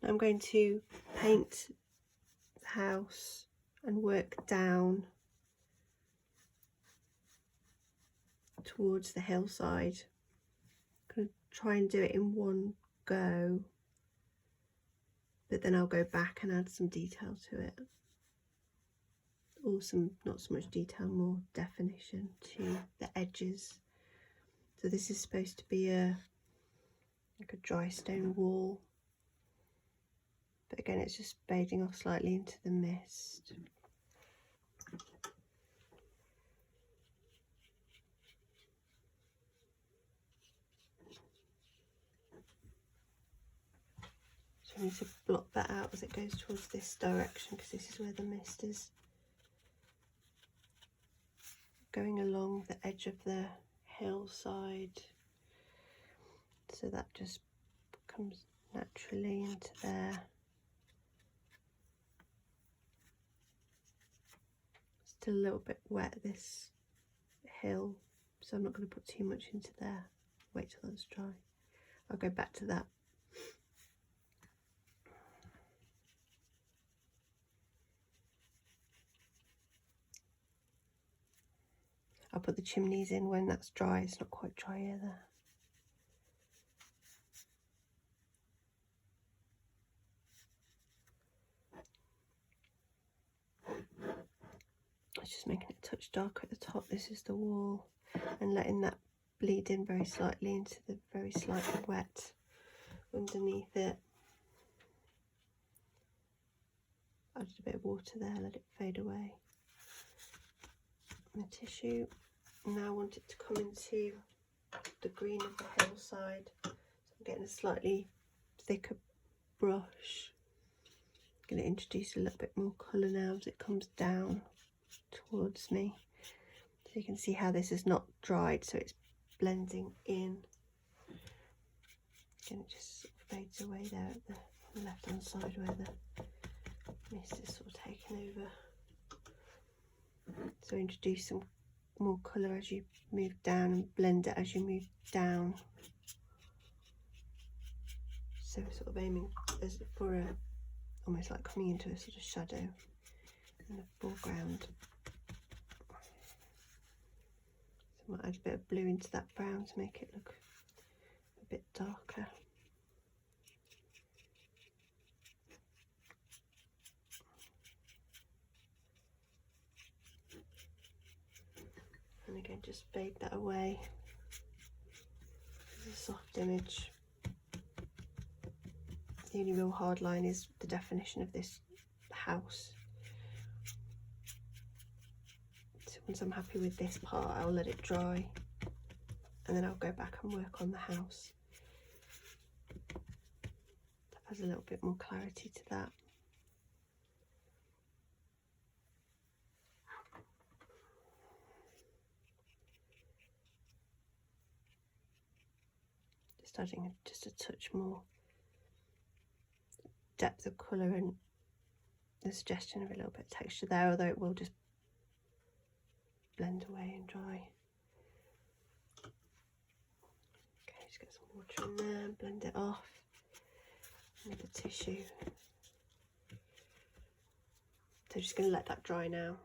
Now I'm going to paint the house and work down towards the hillside. I'm going to try and do it in one go, but then I'll go back and add some detail to it, or not so much detail, more definition to the edges. So this is supposed to be like a dry stone wall, but again it's just fading off slightly into the mist. So I need to block that out as it goes towards this direction, because this is where the mist is going along the edge of the hillside. So that just comes naturally into there. Still a little bit wet, this hill, so I'm not going to put too much into there. Wait till that's dry. I'll go back to that. I'll put the chimneys in when that's dry. It's not quite dry either. It's just making it a touch darker at the top. This is the wall, and letting that bleed in very slightly into the very slightly wet underneath it. Added a bit of water there, let it fade away. And the tissue. Now I want it to come into the green of the hillside. So I'm getting a slightly thicker brush. I'm going to introduce a little bit more colour now as it comes down towards me. So you can see how this is not dried, so it's blending in. And it just sort of fades away there at the left hand side where the mist is sort of taken over. So introduce some more colour as you move down and blend it as you move down. So we're sort of aiming for almost like coming into a sort of shadow in the foreground. So I might add a bit of blue into that brown to make it look a bit darker. And again, just fade that away. It's a soft image. The only real hard line is the definition of this house. So once I'm happy with this part, I'll let it dry, and then I'll go back and work on the house. That adds a little bit more clarity to that. Just adding just a touch more depth of colour and the suggestion of a little bit of texture there, although it will just blend away and dry. Okay, just get some water in there and blend it off with the tissue. So just going to let that dry now.